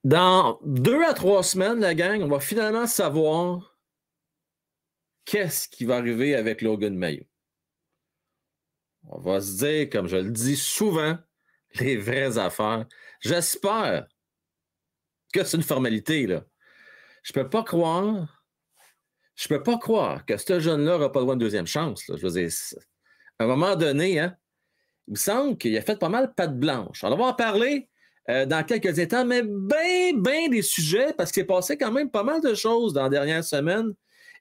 Dans 2 à 3 semaines, la gang, on va finalement savoir qu'est-ce qui va arriver avec Logan Mayo. On va se dire, comme je le dis souvent, les vraies affaires. J'espère que c'est une formalité, là. Je peux pas croire que ce jeune-là n'aura pas le droit à une deuxième chance, là. Je veux dire, à un moment donné, hein, il me semble qu'il a fait pas mal patte blanche. On va en parler dans quelques instants, mais bien des sujets, parce qu'il s'est passé quand même pas mal de choses dans la dernière semaine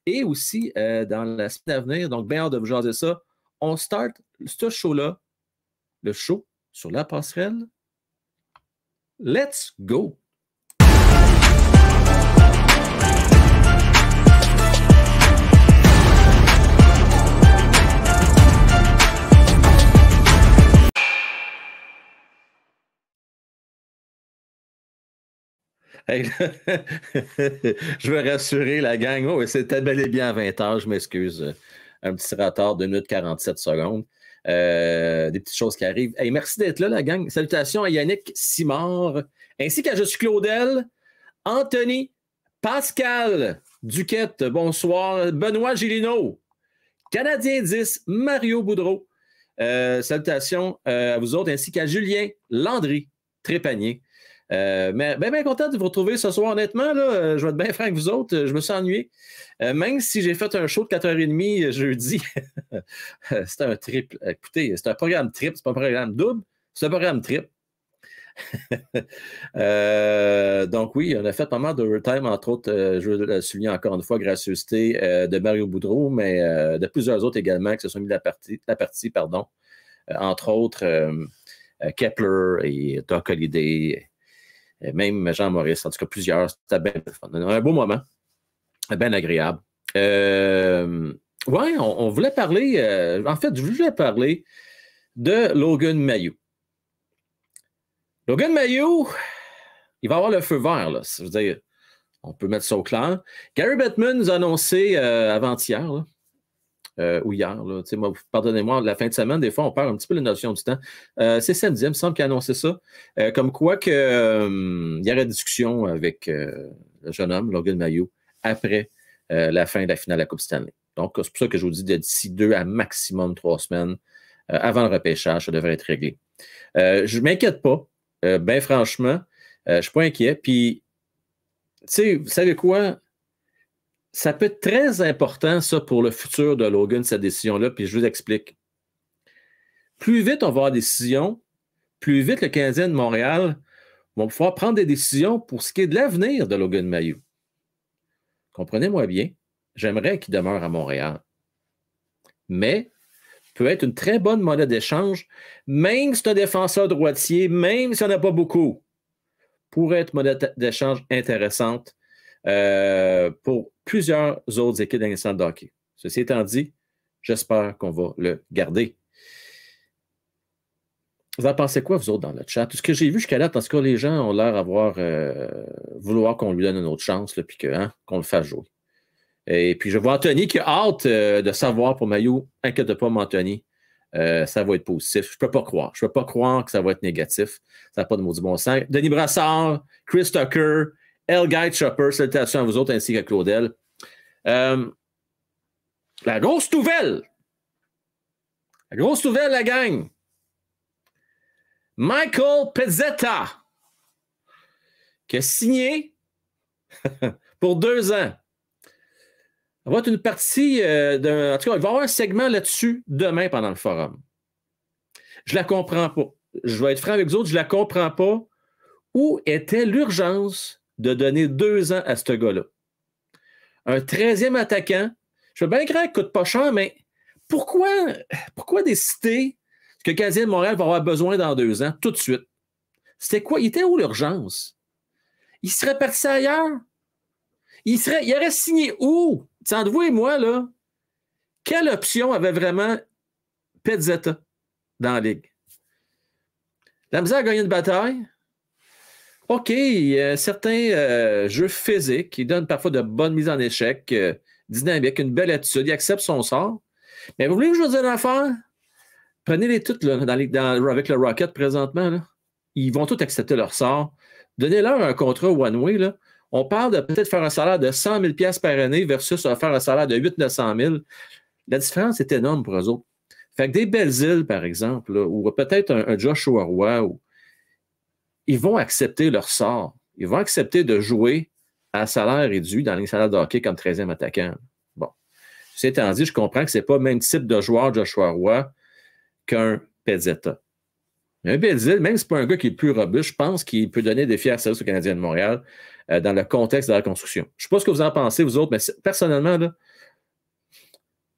et aussi dans la semaine à venir. Donc, bien hâte de vous jaser ça. On start ce show-là, le show sur la passerelle. Let's go! Hey, je veux rassurer la gang. Oh, c'était bel et bien à 20h, je m'excuse. Un petit retard de 1 minute 47 secondes. Des petites choses qui arrivent. Hey, merci d'être là, la gang. Salutations à Yannick Simard, ainsi qu'à Je suis Claudel, Anthony, Pascal Duquette, bonsoir, Benoît Gélino, Canadien 10, Mario Boudreau. Salutations à vous autres, ainsi qu'à Julien Landry Trépanier. Mais bien content de vous retrouver ce soir. Honnêtement, là, je vais être bien franc avec vous autres. Je me suis ennuyé. Même si j'ai fait un show de 4h30 jeudi, c'était un triple. Écoutez, c'est un programme triple, c'est pas un programme double, c'est un programme triple. Donc oui, on a fait pas mal d'overtime, entre autres, je veux le souligner encore une fois, gracieuseté de Mario Boudreau, mais de plusieurs autres également qui se sont mis de la partie, entre autres Kepler et Doc Holliday. Même Jean-Maurice, en tout cas plusieurs, c'était bien fun. Un beau moment, bien agréable. Ouais, on voulait parler, en fait, je voulais parler de Logan Mayo. Logan Mayo, il va avoir le feu vert, là. Je veux dire, on peut mettre ça au clair. Gary Bettman nous a annoncé avant-hier, là, ou hier, là, moi, pardonnez-moi, la fin de semaine, des fois, on perd un petit peu la notion du temps. C'est samedi, il me semble qu'il a annoncé ça. Comme quoi qu'il y aurait discussion avec le jeune homme, Logan Mayo, après la fin de la finale de la Coupe Stanley. Donc, c'est pour ça que je vous dis d'ici 2 à maximum 3 semaines, avant le repêchage, ça devrait être réglé. Je ne m'inquiète pas, bien franchement, je ne suis pas inquiet. Puis, tu sais, vous savez quoi? Ça peut être très important, ça, pour le futur de Logan, cette décision-là, puis je vous explique. Plus vite on va avoir des décisions, plus vite le Canadien de Montréal va pouvoir prendre des décisions pour ce qui est de l'avenir de Logan Mayo. Comprenez-moi bien, j'aimerais qu'il demeure à Montréal. Mais peut être une très bonne monnaie d'échange, même si c'est un défenseur droitier, même si on n'a pas beaucoup, pourrait être une monnaie d'échange intéressante pour plusieurs autres équipes d'instant de hockey. Ceci étant dit, j'espère qu'on va le garder. Vous en pensez quoi, vous autres, dans le chat? Tout ce que j'ai vu jusqu'à là, en tout cas, les gens ont l'air d'avoir vouloir qu'on lui donne une autre chance, puis qu'on le fasse jouer. Et puis, je vois Anthony qui a hâte de savoir pour Mayo. Inquiète pas, Anthony. Ça va être positif. Je peux pas croire. Je peux pas croire que ça va être négatif. Ça n'a pas de maudit bon sens. Denis Brassard, Chris Tucker, L. Guy Chopper, salutations à vous autres ainsi qu'à Claudel. La grosse nouvelle. La grosse nouvelle, la gang. Michael Pezzetta, qui a signé pour 2 ans. Ça va être une partie en tout cas, il va y avoir un segment là-dessus demain pendant le forum. Je la comprends pas. Je vais être franc avec vous autres, je la comprends pas. Où était l'urgence de donner 2 ans à ce gars-là? Un 13e attaquant. Je veux bien croire qu'il ne coûte pas cher, mais pourquoi décider que le Canadien de Montréal va avoir besoin dans 2 ans, tout de suite? C'était quoi? Il était où l'urgence? Il serait parti ailleurs? Il aurait signé où? Entre vous et moi, là, quelle option avait vraiment Pezzetta dans la Ligue? La misère à gagner une bataille? OK, il y a certains jeux physiques qui donnent parfois de bonnes mises en échec, dynamique, une belle attitude, il accepte son sort. Mais vous voulez que je vous dise une affaire? Prenez-les toutes là, avec le Rocket présentement. Là. ils vont tous accepter leur sort. Donnez-leur un contrat one-way, là. On parle de peut-être faire un salaire de 100 000 $ par année versus faire un salaire de 800 000 $900 000. La différence est énorme pour eux autres. Fait que des Belles-Îles, par exemple, là, ou peut-être un Joshua Roy, ils vont accepter leur sort. Ils vont accepter de jouer à salaire réduit dans la Ligue nationale de hockey comme 13e attaquant. Bon. Ceci étant dit, je comprends que ce n'est pas le même type de joueur Joshua Roy qu'un Pezzetta. Mais un Belles-Îles, même si ce n'est pas un gars qui est plus robuste, je pense qu'il peut donner des fiers services aux Canadiens de Montréal dans le contexte de la construction. Je ne sais pas ce que vous en pensez, vous autres, mais personnellement, là,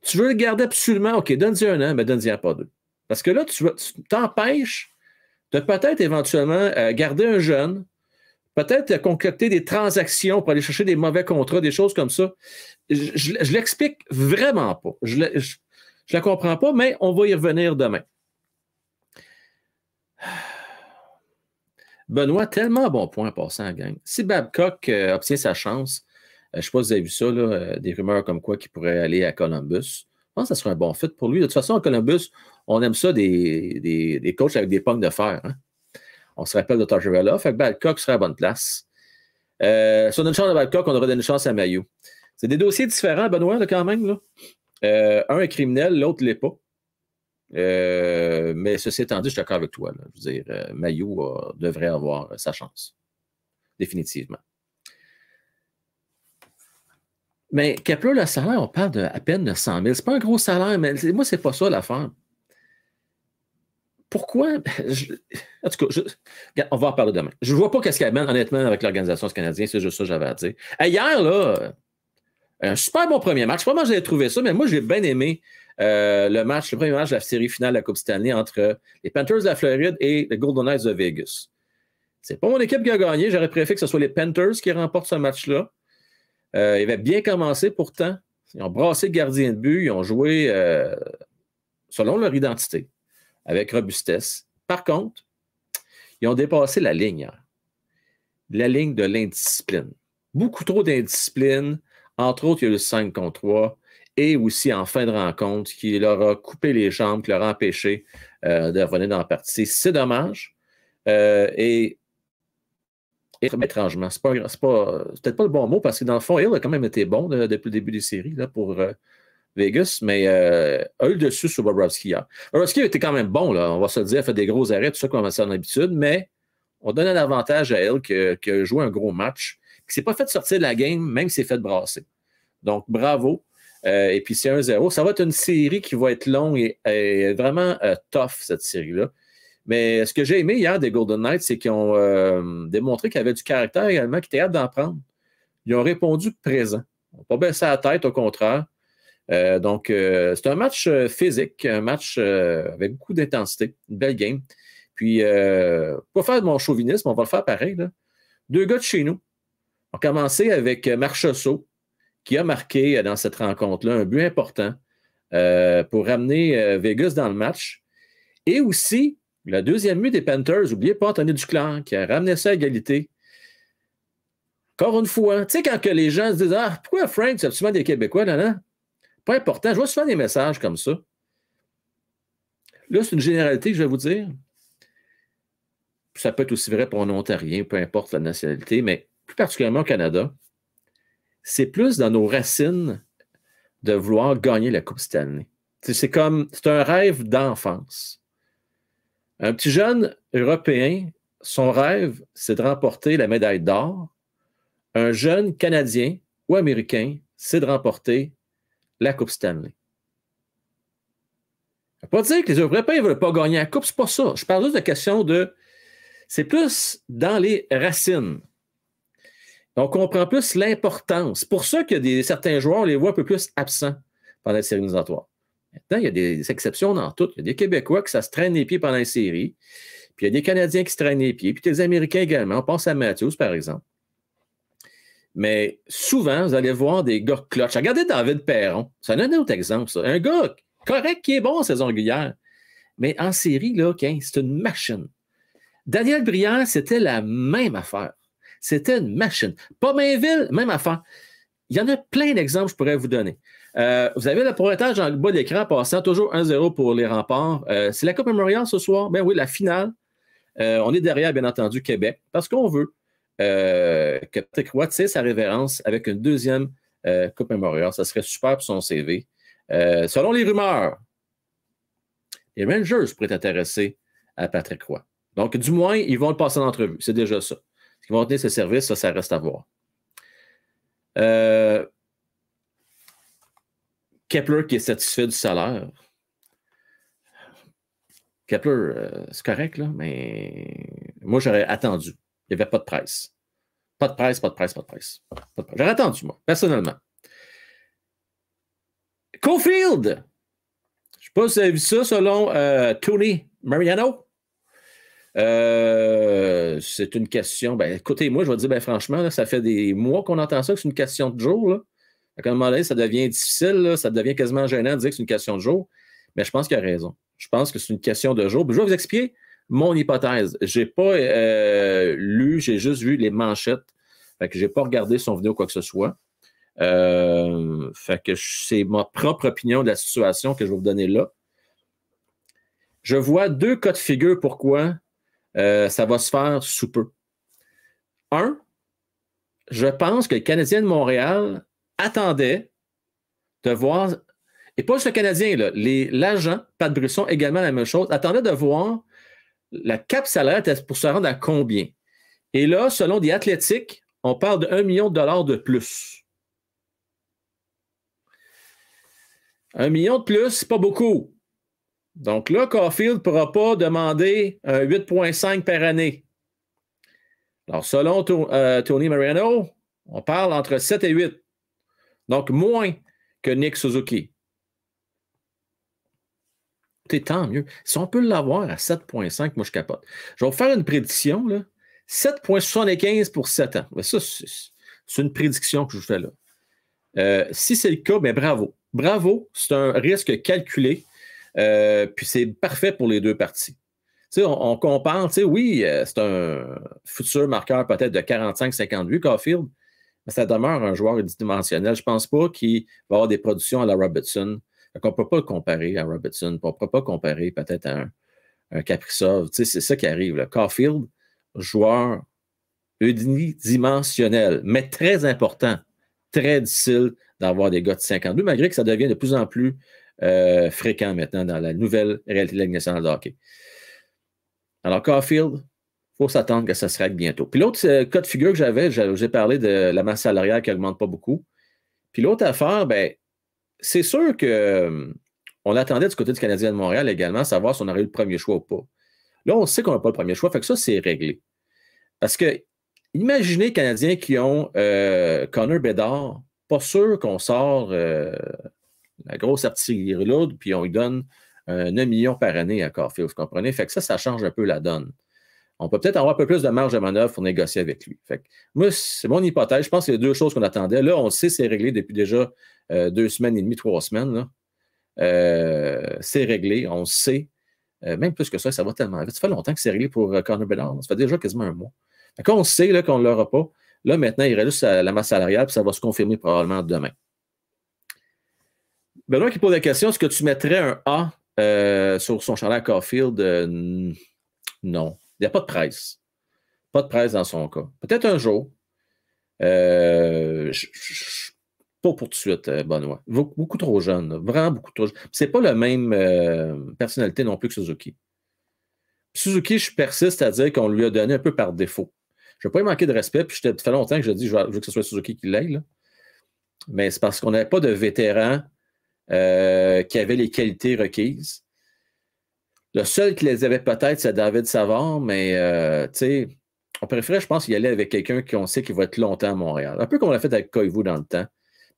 tu veux le garder absolument, OK, donne-y un an, mais donne-y pas deux. Parce que là, tu t'empêches de peut-être éventuellement garder un jeune, peut-être concocter des transactions pour aller chercher des mauvais contrats, des choses comme ça. Je l'explique vraiment pas. Je la comprends pas, mais on va y revenir demain. Benoît, tellement bon point en passant à la gang. Si Babcock obtient sa chance, je ne sais pas si vous avez vu ça, là, des rumeurs comme quoi qu'il pourrait aller à Columbus. Je pense que ça serait un bon fit pour lui. De toute façon, à Columbus, on aime ça des coachs avec des pognes de fer. Hein? On se rappelle de Tortorella. Fait que Babcock serait à la bonne place. Si on a une chance à Babcock, on aurait donné une chance à Mailloux. C'est des dossiers différents, Benoît, là, quand même. Là. Un est criminel, l'autre ne l'est pas. Mais ceci étant dit, je suis d'accord avec toi. Là. Je veux dire, Mailloux devrait avoir sa chance. Définitivement. Mais Kepler, le salaire, on parle à peine de 100 000. C'est pas un gros salaire, mais moi, c'est pas ça l'affaire. Pourquoi? En tout cas, on va en parler demain. Je ne vois pas qu'est-ce qu'il amène, honnêtement, avec l'organisation du Canadien. C'est juste ça que j'avais à dire. Hier, là, un super bon premier match. Pas moi, j'avais trouvé ça, mais moi, j'ai bien aimé le premier match de la série finale de la Coupe Stanley entre les Panthers de la Floride et les Golden Knights de Vegas. C'est pas mon équipe qui a gagné. J'aurais préféré que ce soit les Panthers qui remportent ce match-là. Ils avaient bien commencé pourtant. Ils ont brassé le gardien de but. Ils ont joué selon leur identité, avec robustesse. Par contre, ils ont dépassé la ligne hier. La ligne de l'indiscipline. Beaucoup trop d'indiscipline. Entre autres, il y a eu le 5 contre 3 et aussi en fin de rencontre qui leur a coupé les jambes, qui leur a empêché de revenir dans la partie. C'est dommage. Et étrangement, c'est peut-être pas le bon mot parce que dans le fond, Hill a quand même été bon depuis le début des séries là, pour Vegas, mais a eu le dessus sur Bobrovsky hier. Bobrovsky était quand même bon, là, on va se le dire, a fait des gros arrêts, tout ça comme on a l'habitude, mais on donne un avantage à Hill qui a joué un gros match, qui ne s'est pas fait sortir de la game, même s'il s'est fait brasser. Donc, bravo. Et puis, c'est 1-0. Ça va être une série qui va être longue et vraiment tough, cette série-là. Mais ce que j'ai aimé hier des Golden Knights, c'est qu'ils ont démontré qu'ils avaient du caractère également, qu'ils étaient hâte d'en prendre. Ils ont répondu présent. Ils n'ont pas baissé la tête, au contraire. Donc, c'est un match physique, un match avec beaucoup d'intensité, une belle game. Puis, pour faire de mon chauvinisme, on va le faire pareil. Là. Deux gars de chez nous. On a commencé avec Marchessault, qui a marqué dans cette rencontre-là un but important pour ramener Vegas dans le match. Et aussi, le deuxième but des Panthers, n'oubliez pas Anthony Duclair, qui a ramené ça à égalité. Encore une fois, tu sais, quand que les gens se disent « Ah, pourquoi Frank, c'est souvent des Québécois, là, pas important. Je vois souvent des messages comme ça. Là, c'est une généralité que je vais vous dire. Ça peut être aussi vrai pour un Ontarien, peu importe la nationalité, mais plus particulièrement au Canada, c'est plus dans nos racines de vouloir gagner la Coupe Stanley. C'est un rêve d'enfance. Un petit jeune européen, son rêve, c'est de remporter la médaille d'or. Un jeune Canadien ou Américain, c'est de remporter la Coupe Stanley. Ça ne veut pas dire que les Européens ne veulent pas gagner la Coupe, c'est pas ça. Je parle juste de question de... C'est plus dans les racines. On comprend plus l'importance. C'est pour ça que certains joueurs, on les voit un peu plus absents pendant les séries éliminatoires. Maintenant, il y a des exceptions dans tout. Il y a des Québécois qui ça se traîne les pieds pendant les séries. Puis il y a des Canadiens qui se traînent les pieds. Puis des Américains également. On pense à Matthews, par exemple. Mais souvent, vous allez voir des gars clutch. Regardez David Perron. C'est un autre exemple, ça. Un gars correct qui est bon en saison régulière. Mais en série, là, c'est une machine. Daniel Brière, c'était la même affaire. C'était une machine. Pominville, même affaire. Il y en a plein d'exemples que je pourrais vous donner. Vous avez le pointage en bas de l'écran passant toujours 1-0 pour les Remparts. C'est la Coupe Memorial ce soir. Ben oui, la finale. On est derrière, bien entendu, Québec, parce qu'on veut que Patrick Roy tire sa révérence avec une deuxième Coupe Memorial. Ça serait super pour son CV. Selon les rumeurs, les Rangers pourraient être intéressés à Patrick Roy. Donc, du moins, ils vont le passer en entrevue. C'est déjà ça. Est-ce qu'ils vont tenir ce service? Ça reste à voir. Kepler qui est satisfait du salaire. Kepler, c'est correct, là, mais moi, j'aurais attendu. Il n'y avait pas de presse. Pas de presse, pas de presse, pas de presse. Pas de presse. J'aurais attendu, moi, personnellement. Caulfield! Je ne sais pas si vous avez vu ça selon Tony Mariano. C'est une question. Ben, écoutez, moi, je vais dire, ben, franchement, là, ça fait des mois qu'on entend ça, que c'est une question de jour. Là. À un moment donné, ça devient difficile, là, ça devient quasiment gênant de dire que c'est une question de jour. Mais je pense qu'il a raison. Je pense que c'est une question de jour. Puis je vais vous expliquer mon hypothèse. Je n'ai pas lu, j'ai juste vu les manchettes. Fait que je n'ai pas regardé son vidéo ou quoi que ce soit. Fait que c'est ma propre opinion de la situation que je vais vous donner là. Je vois deux cas de figure pourquoi ça va se faire sous peu. Un, je pense que le Canadien de Montréal attendait de voir, et pas juste le Canadien, là, l'agent, Pat Brisson, également la même chose, attendait de voir la cap salaire pour se rendre à combien. Et là, selon des Athlétiques, on parle de 1 million de dollars de plus. 1 million de plus, c'est pas beaucoup. Donc là, Caulfield ne pourra pas demander un 8,5 par année. Alors, selon Tony Mariano, on parle entre 7 et 8. Donc, moins que Nick Suzuki. C'est tant mieux. Si on peut l'avoir à 7,5, moi, je capote. Je vais vous faire une prédiction, là. 7,75 pour 7 ans. Mais ça, c'est une prédiction que je vous fais là. Si c'est le cas, bien bravo. Bravo, c'est un risque calculé. Puis c'est parfait pour les deux parties. On compare, oui, c'est un futur marqueur peut-être de 45-50 buts, Caulfield, mais ça demeure un joueur dimensionnel. Je ne pense pas qu'il va avoir des productions à la Robertson. On ne peut pas le comparer à Robertson. On ne peut pas comparer peut-être à un Kaprizov. C'est ça qui arrive. Là. Caulfield, joueur unidimensionnel, mais très important, très difficile d'avoir des gars de 52, malgré que ça devient de plus en plus fréquent maintenant dans la nouvelle réalité de la Ligue nationale de hockey. Alors, Caulfield, il faut s'attendre que ça se règle bientôt. Puis l'autre cas de figure que j'avais, j'ai parlé de la masse salariale qui n'augmente pas beaucoup. Puis l'autre affaire, ben, c'est sûr qu'on attendait du côté du Canadien de Montréal également savoir si on aurait eu le premier choix ou pas. Là, on sait qu'on n'a pas le premier choix, fait que ça, c'est réglé. Parce que, imaginez les Canadiens qui ont Connor Bedard, pas sûr qu'on sort la grosse artillerie lourde, puis on lui donne 9 millions par année à Caulfield, vous comprenez? Fait que ça change un peu la donne. On peut peut-être avoir un peu plus de marge de manœuvre pour négocier avec lui. Fait que, moi, c'est mon hypothèse. Je pense que c'est deux choses qu'on attendait. Là, on le sait, c'est réglé depuis déjà 2 semaines et demie, 3 semaines. Là. C'est réglé, on le sait. Même plus que ça va tellement vite. Ça fait longtemps que c'est réglé pour Connor Bedard. Ça fait déjà quasiment un mois. Fait qu'on sait là, qu'on ne l'aura pas. Là, maintenant, il reste juste la masse salariale, puis ça va se confirmer probablement demain. Benoît qui pose la question, est-ce que tu mettrais un A sur son chandail à Caulfield? Non. Il n'y a pas de presse. Pas de presse dans son cas. Peut-être un jour. Pas pour tout de suite, Benoît. Beaucoup trop jeune. Là. Vraiment beaucoup trop jeune. C'est pas la même personnalité non plus que Suzuki. Suzuki, je persiste à dire qu'on lui a donné un peu par défaut. Je ne vais pas y manquer de respect, puis ça fait longtemps que je dis je veux que ce soit Suzuki qui l'aille. Mais c'est parce qu'on n'avait pas de vétéran qui avait les qualités requises. Le seul qui les avait peut-être, c'est David Savard, mais on préférait, je pense, y aller avec quelqu'un qu'on sait qui va être longtemps à Montréal. Un peu comme on l'a fait avec Koivu dans le temps.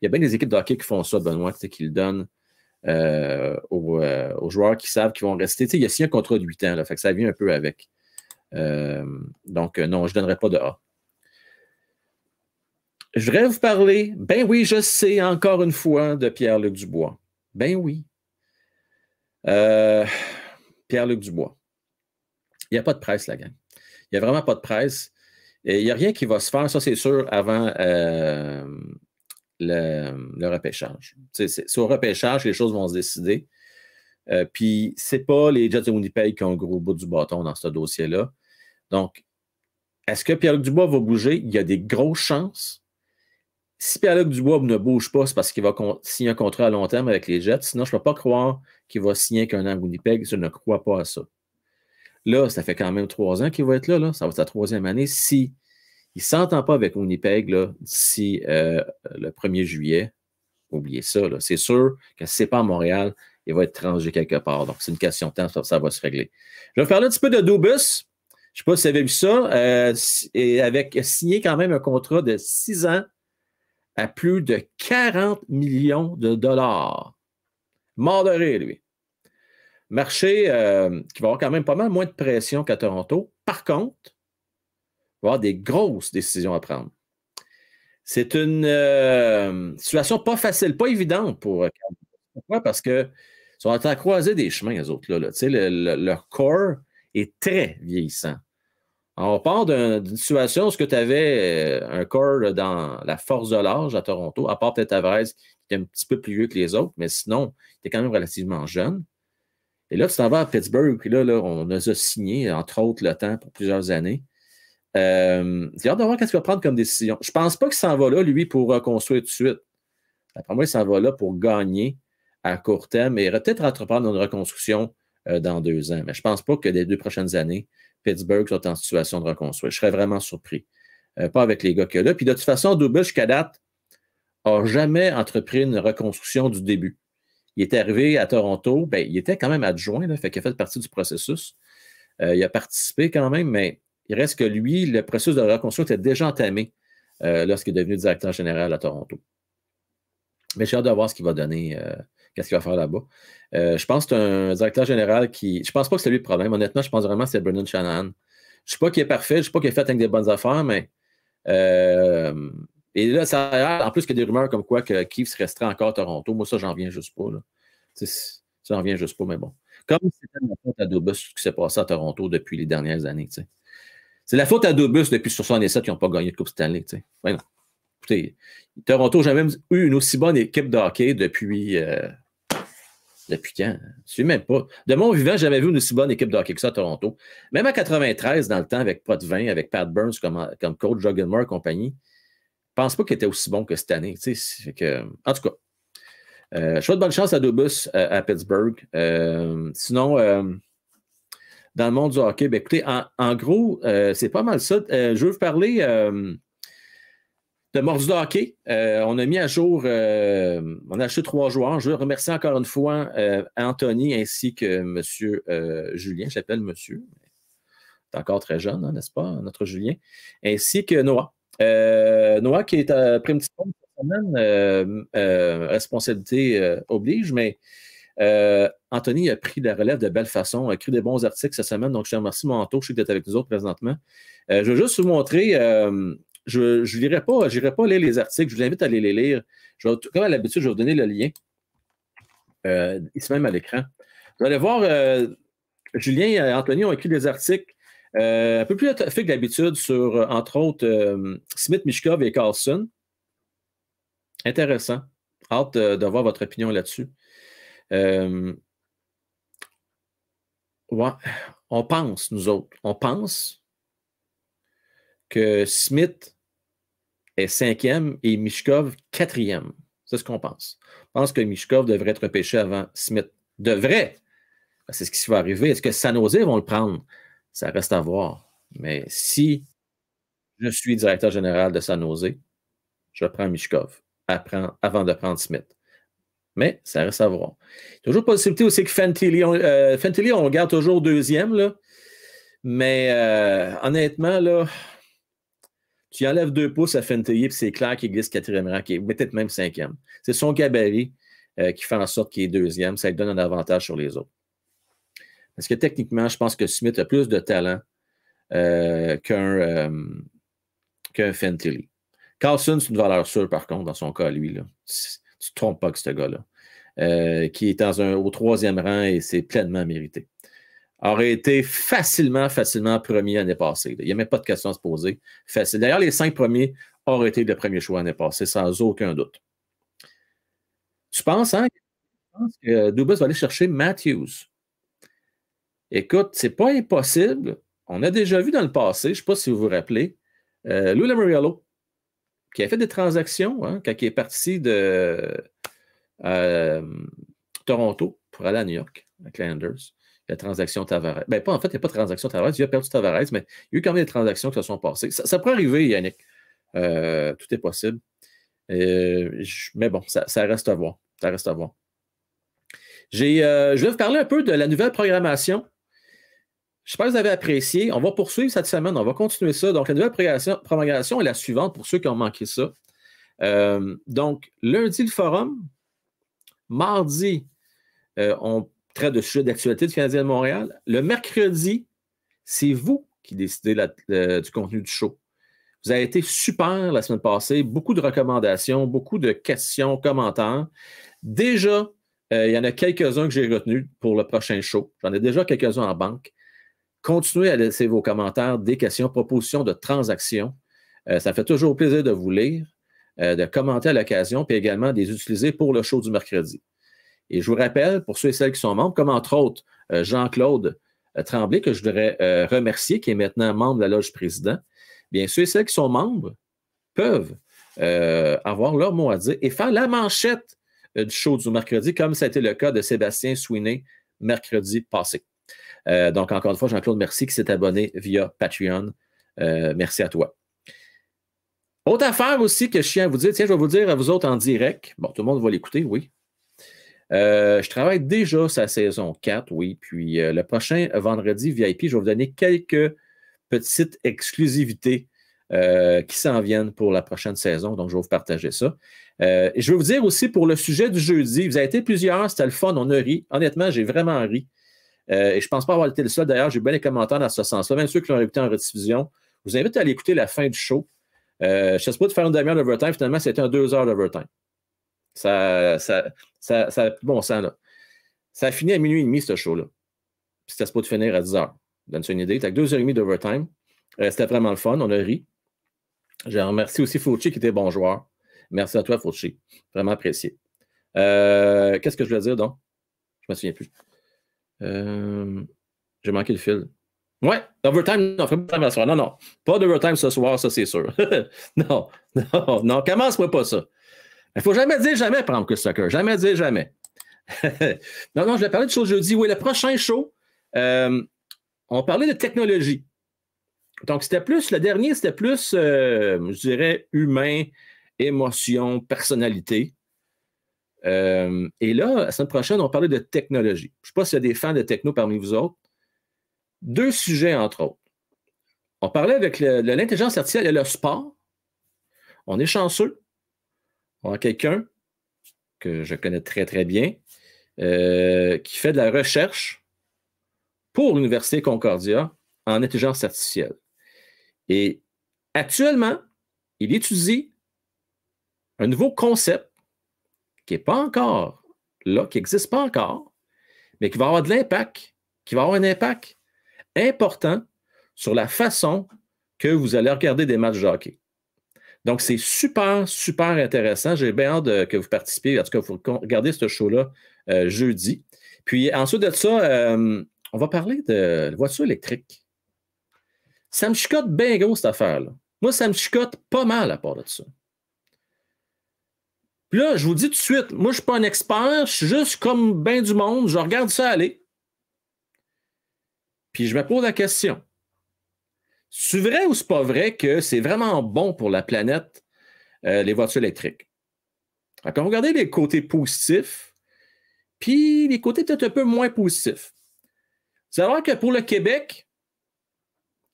Il y a bien des équipes de hockey qui font ça, Benoît, qui le donnent aux joueurs qui savent qu'ils vont rester. Il y a signé un contrat de 8 ans, là, fait que ça vient un peu avec. Donc, non, je ne donnerai pas de A. Je voudrais vous parler, ben oui, je sais, encore une fois, de Pierre-Luc Dubois. Ben oui. Pierre-Luc Dubois. Il n'y a pas de presse, la gang. Il n'y a vraiment pas de presse. Et il n'y a rien qui va se faire, ça c'est sûr, avant le repêchage. C'est au repêchage que les choses vont se décider. Puis, c'est pas les Jets de Winnipeg qui ont le gros bout du bâton dans ce dossier-là. Donc, est-ce que Pierre-Luc Dubois va bouger? Il y a des grosses chances. Si Pierre-Luc Dubois ne bouge pas, c'est parce qu'il va signer un contrat à long terme avec les Jets. Sinon, je ne peux pas croire qu'il va signer qu'un an à Winnipeg. Je ne crois pas à ça. Là, ça fait quand même 3 ans qu'il va être là. Ça va être sa 3e année. Si il ne s'entend pas avec Winnipeg d'ici le 1er juillet, oubliez ça. C'est sûr que si ce n'est pas à Montréal, il va être transgé quelque part. Donc, c'est une question de temps, ça va se régler. Je vais vous parler un petit peu de Dubas. Je ne sais pas si vous avez vu ça. Et avec signé quand même un contrat de 6 ans à plus de 40 millions de dollars. Mort de rire, lui. Marché qui va avoir quand même pas mal moins de pression qu'à Toronto. Par contre, il va avoir des grosses décisions à prendre. C'est une situation pas facile, pas évidente pour pourquoi? Parce qu'ils sont à la croisée des chemins, les autres. Leur corps est très vieillissant. Alors, on part d'une situation où tu avais un corps dans la force de l'âge à Toronto, à part peut-être Tavares, qui est un petit peu plus vieux que les autres, mais sinon, il était quand même relativement jeune. Et là, tu t'en vas à Pittsburgh, puis là, on les a signés, entre autres, le temps pour plusieurs années. J'ai hâte de voir qu'est-ce qu'il va prendre comme décision. Je ne pense pas qu'il s'en va là, lui, pour reconstruire tout de suite. Après moi, il s'en va là pour gagner à court terme et peut-être entreprendre une reconstruction dans 2 ans. Mais je ne pense pas que les 2 prochaines années, Pittsburgh soit en situation de reconstruire. Je serais vraiment surpris. Pas avec les gars qu'il y a là. Puis de toute façon, Dubas, jusqu'à date, n'a jamais entrepris une reconstruction du début. Il est arrivé à Toronto, ben, il était quand même adjoint, fait qu'il a fait partie du processus. Il a participé quand même, mais il reste que lui, le processus de reconstruction était déjà entamé lorsqu'il est devenu directeur général à Toronto. Mais j'ai hâte de voir ce qu'il va donner, qu'est-ce qu'il va faire là-bas. Je pense que c'est un directeur général qui. Je pense pas que c'est lui le problème. Honnêtement, je pense vraiment que c'est Brendan Shanahan. Je ne sais pas qu'il est parfait, je ne sais pas qu'il est fait avec des bonnes affaires, mais. Et là, ça a l'air, en plus qu'il y a des rumeurs comme quoi que Keefe resterait encore à Toronto. Moi, ça, j'en reviens juste pas. Là. J'en reviens juste pas, mais bon. Comme c'était la faute à Dubas, ce qui s'est passé à Toronto depuis les dernières années. T'sais. C'est la faute à Dubas depuis 1967 qui n'ont pas gagné de Coupe Stanley. Ouais, non. Écoutez, Toronto n'a jamais eu une aussi bonne équipe de hockey depuis quand? Je ne sais même pas. De mon vivant, j'avais vu une aussi bonne équipe de hockey que ça à Toronto. Même en 93, dans le temps, avec Potvin, avec Pat Burns comme coach, Joe Gilmore et compagnie, je ne pense pas qu'il était aussi bon que cette année. En tout cas, je souhaite bonne chance à Dubas à Pittsburgh. Sinon, dans le monde du hockey, ben, écoutez, en gros, c'est pas mal ça. Je veux vous parler de Mordu de hockey. On a mis à jour, on a acheté 3 joueurs. Je veux remercier encore une fois Anthony ainsi que M. Julien. J'appelle monsieur. Il est encore très jeune, hein, n'est-ce pas, notre Julien. Ainsi que Noah. Noah qui est pris une petite pause cette semaine, responsabilité oblige, mais Anthony a pris la relève de belle façon, a écrit des bons articles cette semaine, donc je te remercie, Manteau, je sais que tu es avec nous autres présentement. Je veux juste vous montrer, je n'irai pas lire les articles, je vous invite à aller les lire. Comme à l'habitude, je vais vous donner le lien, ici même à l'écran. Vous allez voir, Julien et Anthony ont écrit des articles un peu plus fait que d'habitude sur, entre autres, Smith, Michkov et Carlson. Intéressant. Hâte de voir votre opinion là-dessus. Ouais, on pense, nous autres, on pense que Smith est 5e et Michkov 4e. C'est ce qu'on pense. On pense que Michkov devrait être repêché avant Smith. Devrait! C'est ce qui va arriver. Est-ce que San Jose vont le prendre? Ça reste à voir. Mais si je suis directeur général de San Jose, je prends Michkov avant de prendre Smith. Mais ça reste à voir. Toujours possibilité aussi que Fantilli, on garde toujours 2e, là. Mais honnêtement, là, tu enlèves 2 pouces à Fantilli, puis c'est clair qu'il glisse 4e rang, peut-être même 5e. C'est son gabarit qui fait en sorte qu'il est 2e. Ça lui donne un avantage sur les autres. Parce que techniquement, je pense que Smith a plus de talent qu'un Fantilli. Carlson, c'est une valeur sûre, par contre, dans son cas, lui. Là. Tu ne te trompes pas que ce gars-là. Qui est au 3e rang et c'est pleinement mérité. Aurait été facilement premier l'année passée. Il n'y a même pas de question à se poser. Facile. D'ailleurs, les 5 premiers auraient été le premier choix l'année passée, sans aucun doute. Tu penses, hein? Je pense que Dubas va aller chercher Matthews. Écoute, c'est pas impossible, on a déjà vu dans le passé, je ne sais pas si vous vous rappelez, Lou Lamoriello, qui a fait des transactions hein, quand il est parti de Toronto pour aller à New York, avec les Islanders. La transaction Tavares. Ben, en fait, il n'y a pas de transaction Tavares. Il a perdu Tavares, mais il y a eu quand même des transactions qui se sont passées. Ça pourrait arriver, Yannick. Tout est possible. Mais bon, ça reste à voir. Ça reste à voir. Je vais vous parler un peu de la nouvelle programmation. J'espère que vous avez apprécié. On va poursuivre cette semaine. On va continuer ça. Donc, la nouvelle programmation est la suivante pour ceux qui ont manqué ça. Donc, lundi, le forum. Mardi, on traite de sujets d'actualité du Canadien de Montréal. Le mercredi, c'est vous qui décidez du contenu du show. Vous avez été super la semaine passée. Beaucoup de recommandations, beaucoup de questions, commentaires. Déjà, il y en a quelques-uns que j'ai retenus pour le prochain show. J'en ai déjà quelques-uns en banque. Continuez à laisser vos commentaires, des questions, propositions de transactions. Ça fait toujours plaisir de vous lire, de commenter à l'occasion, puis également de les utiliser pour le show du mercredi. Et je vous rappelle, pour ceux et celles qui sont membres, comme entre autres Jean-Claude Tremblay, que je voudrais remercier, qui est maintenant membre de la Loge Président, bien ceux et celles qui sont membres peuvent avoir leur mot à dire et faire la manchette du show du mercredi, comme ça a été le cas de Sébastien Sweeney mercredi passé. Donc, encore une fois, Jean-Claude, merci qui s'est abonné via Patreon. Merci à toi. Autre affaire aussi que je tiens à vous dire, tiens, je vais vous dire à vous autres en direct. Bon, tout le monde va l'écouter, oui. Je travaille déjà sur la saison 4, oui. Puis le prochain vendredi VIP, je vais vous donner quelques petites exclusivités qui s'en viennent pour la prochaine saison. Donc, je vais vous partager ça. Et je vais vous dire aussi pour le sujet du jeudi, vous avez été plusieurs, c'était le fun, on a ri. Honnêtement, j'ai vraiment ri. Et je ne pense pas avoir été le seul. D'ailleurs, j'ai eu bien les commentaires dans ce sens-là. Même ceux qui l'ont écouté en rediffusion, je vous invite à aller écouter la fin du show. Je ne sais pas de faire une demi-heure d'overtime. Finalement, c'était un 2 heures d'overtime. Ça a plus bon sens, là. Ça a fini à minuit et demi, ce show-là. C'était supposé finir à 10 heures. Donne-toi une idée. T'as 2h30 d'overtime. C'était vraiment le fun. On a ri. Je remercie aussi Fauci qui était bon joueur. Merci à toi, Fauci. Vraiment apprécié. Qu'est-ce que je voulais dire, donc? Je ne me souviens plus. J'ai manqué le fil. Ouais, overtime, non, non, pas d'overtime ce soir, ça c'est sûr. non, commence-moi pas ça. Il ne faut jamais dire jamais, par exemple, que soccer. Jamais dire jamais. non, je vais parler de choses jeudi. Oui, le prochain show, on parlait de technologie. Donc, c'était plus, le dernier, c'était plus, je dirais, humain, émotion, personnalité. Et là, la semaine prochaine, on parlait de technologie. Je ne sais pas s'il y a des fans de techno parmi vous autres. 2 sujets, entre autres. On parlait avec l'intelligence artificielle et le sport. On est chanceux. On a quelqu'un que je connais très, très bien qui fait de la recherche pour l'Université Concordia en intelligence artificielle. Et actuellement, il étudie un nouveau concept qui n'est pas encore là, qui n'existe pas encore, mais qui va avoir de l'impact, qui va avoir un impact important sur la façon que vous allez regarder des matchs de hockey. Donc, c'est super, super intéressant. J'ai bien hâte que vous participiez. En tout cas, il faut regarder ce show-là jeudi. Puis, ensuite de ça, on va parler de voiture électrique. Ça me chicote bien gros, cette affaire-là. Moi, ça me chicote pas mal à part de ça. Puis là, je vous dis tout de suite, moi, je ne suis pas un expert, je suis juste comme bien du monde, je regarde ça aller. Puis je me pose la question. C'est vrai ou c'est pas vrai que c'est vraiment bon pour la planète, les voitures électriques? Alors, quand vous regardez les côtés positifs, puis les côtés peut-être un peu moins positifs. Vous allez voir que pour le Québec,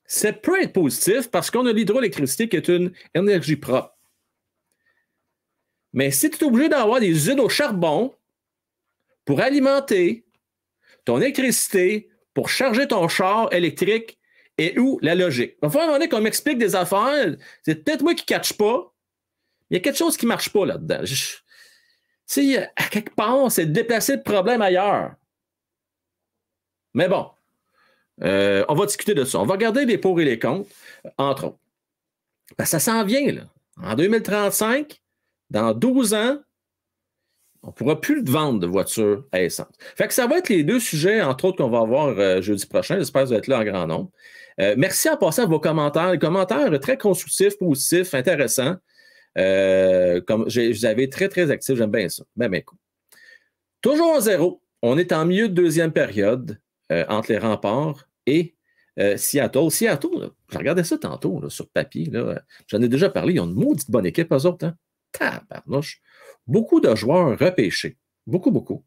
ça peut être positif parce qu'on a l'hydroélectricité qui est une énergie propre. Mais si tu es obligé d'avoir des usines au charbon pour alimenter ton électricité, pour charger ton char électrique, et où la logique? Il va falloir un moment donné qu'on m'explique des affaires. C'est peut-être moi qui ne catche pas. Il y a quelque chose qui ne marche pas là-dedans. À quelque part, c'est de déplacer le problème ailleurs. Mais bon, on va discuter de ça. On va regarder les pour et les contre, entre autres. Ben, ça s'en vient, là. En 2035, dans 12 ans, on ne pourra plus vendre de voitures à essence. Fait que ça va être les 2 sujets, entre autres, qu'on va avoir jeudi prochain. J'espère que vous êtes là en grand nombre. Merci en passant à vos commentaires. Les commentaires très constructifs, positifs, intéressants. Comme vous avez très, très actifs. J'aime bien ça. Ben, cool. Toujours en 0. On est en milieu de deuxième période entre les Remparts et Seattle. Seattle, là, je regardais ça tantôt là, sur papier. J'en ai déjà parlé. Ils ont une maudite bonne équipe, eux autres. Hein? Tabarnouche. Beaucoup de joueurs repêchés. Beaucoup, beaucoup.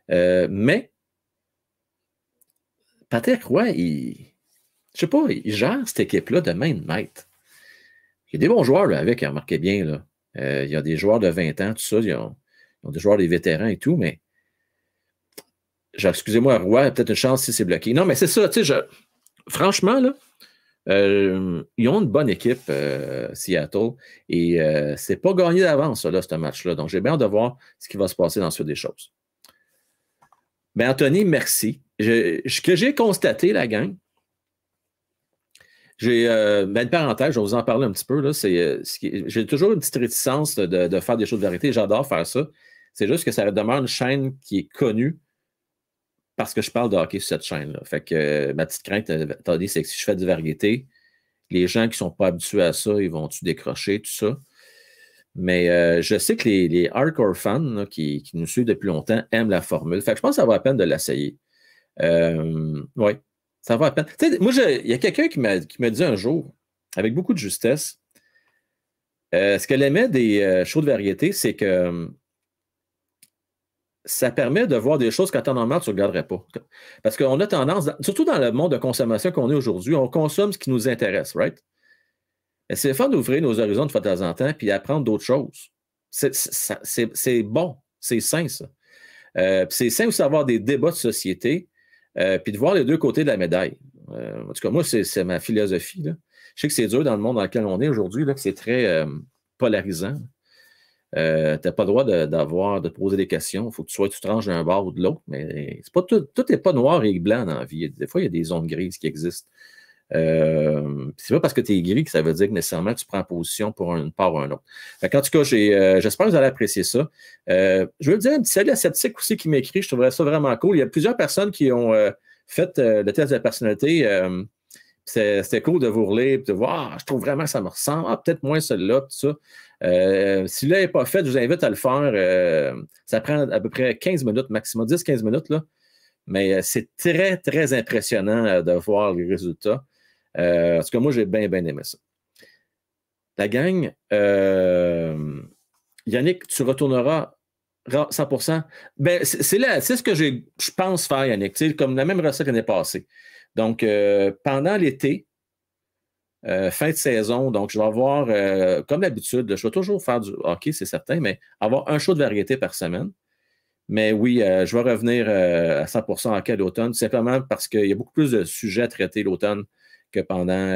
Mais Patrick Roy, je sais pas, il gère cette équipe-là de main de maître. Il y a des bons joueurs là, avec, remarquez bien. Là. Il y a des joueurs de 20 ans, tout ça. Ils ont des joueurs, des vétérans et tout, mais excusez-moi, Roy, peut-être une chance si c'est bloqué. Non, mais c'est ça, tu sais, franchement, là, ils ont une bonne équipe, Seattle, et c'est pas gagné d'avance, là, ce match-là. Donc, j'ai bien hâte de voir ce qui va se passer dans ce des choses. Ben, Anthony, merci. Ce que j'ai constaté, la gang, j'ai une parenthèse, je vais vous en parler un petit peu. Là, j'ai toujours une petite réticence de faire des choses de vérité. J'adore faire ça. C'est juste que ça demeure une chaîne qui est connue parce que je parle de hockey sur cette chaîne-là. Fait que ma petite crainte, attendez, c'est que si je fais de variété, les gens qui ne sont pas habitués à ça, ils vont-tu décrocher, tout ça. Mais je sais que les hardcore fans là, qui nous suivent depuis longtemps aiment la formule. Fait que je pense que ça vaut la peine de l'essayer. Oui, ça vaut la peine. Tu sais, moi, il y a quelqu'un qui m'a dit un jour, avec beaucoup de justesse, ce qu'elle aimait des shows de variété, c'est que ça permet de voir des choses qu'à temps normal, tu ne regarderais pas. Parce qu'on a tendance, surtout dans le monde de consommation qu'on est aujourd'hui, on consomme ce qui nous intéresse, right? Et c'est fun d'ouvrir nos horizons de temps en temps puis apprendre d'autres choses. C'est bon, c'est sain, ça. C'est sain aussi d'avoir des débats de société puis de voir les deux côtés de la médaille. En tout cas, moi, c'est ma philosophie. Là. Je sais que c'est dur dans le monde dans lequel on est aujourd'hui, que c'est très polarisant. Tu n'as pas le droit de poser des questions. Il faut que tu tranches d'un bord ou de l'autre, mais c'est pas tout n'est pas noir et blanc dans la vie. Des fois, il y a des zones grises qui existent. C'est pas parce que tu es gris que ça veut dire que nécessairement tu prends position pour une part ou un autre. En tout cas, j'espère que vous allez apprécier ça. Je veux dire un petit salut à Sceptique aussi qui m'écrit. Je trouverais ça vraiment cool. Il y a plusieurs personnes qui ont fait le test de la personnalité. C'était cool de vous relire et de voir, je trouve vraiment que ça me ressemble. Peut-être moins celui-là, tout ça. Si là n'est pas fait, je vous invite à le faire. Ça prend à peu près 15 minutes, maximum 10-15 minutes, là. Mais c'est très, très impressionnant de voir les résultats. En tout cas, moi, j'ai bien, bien aimé ça. La gang, Yannick, tu retourneras 100%. Ben, c'est ce que je pense faire, Yannick, comme la même recette l'année passée. Donc, pendant l'été, fin de saison, donc je vais avoir, comme d'habitude, je vais toujours faire du hockey, c'est certain, mais avoir un show de variété par semaine. Mais oui, je vais revenir à 100% hockey à l'automne, simplement parce qu'il y a beaucoup plus de sujets à traiter l'automne que pendant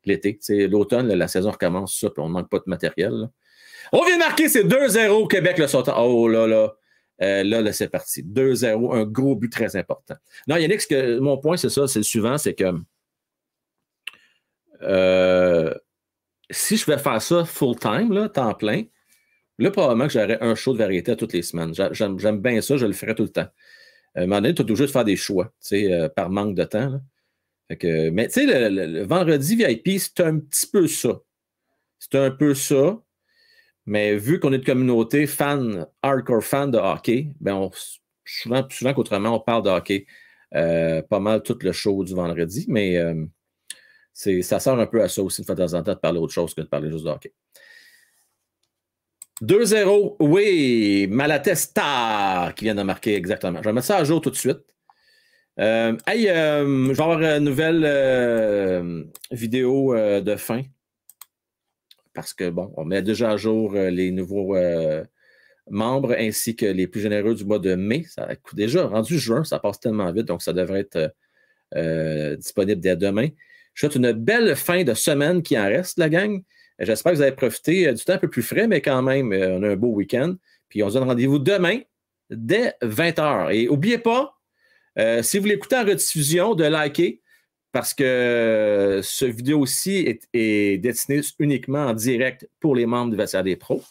l'été. L'automne, la saison recommence, ça, puis on ne manque pas de matériel. Là. On vient de marquer, c'est 2-0 Québec, le sautant. Oh là là. Là, c'est parti. 2-0, un gros but très important. Non, Yannick, mon point, c'est ça, c'est le suivant, c'est que si je vais faire ça full-time, là, temps plein, là, probablement que j'aurais un show de variété à toutes les semaines. J'aime bien ça, je le ferai tout le temps. À un moment donné, tu as toujours de faire des choix, par manque de temps. Là. Mais tu sais, le vendredi VIP, c'est un petit peu ça. C'est un peu ça. Mais vu qu'on est une communauté hardcore fan de hockey, ben souvent qu'autrement, on parle de hockey pas mal tout le show du vendredi, mais ça sert un peu à ça aussi de temps en temps de parler autre chose que de parler juste de hockey. 2-0, oui, Malatesta qui vient de marquer exactement. Je vais mettre ça à jour tout de suite. Je vais avoir une nouvelle vidéo de fin. Parce que, bon, on met déjà à jour les nouveaux membres ainsi que les plus généreux du mois de mai. Ça a déjà rendu juin, ça passe tellement vite, donc ça devrait être disponible dès demain. Je souhaite une belle fin de semaine qui en reste, la gang. J'espère que vous avez profité du temps un peu plus frais, mais quand même, on a un beau week-end. Puis on se donne rendez-vous demain dès 20h. Et n'oubliez pas, si vous l'écoutez en rediffusion, de liker, parce que ce vidéo-ci est destiné uniquement en direct pour les membres du Vestiaire des Pros.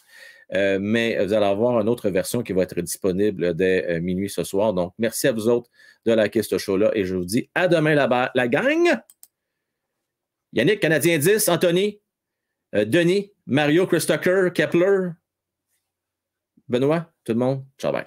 mais vous allez avoir une autre version qui va être disponible dès minuit ce soir. Donc, merci à vous autres de liker ce show-là et je vous dis à demain la gang. Yannick, Canadien 10, Anthony, Denis, Mario, Chris Tucker, Kepler, Benoît, tout le monde. Ciao, bye.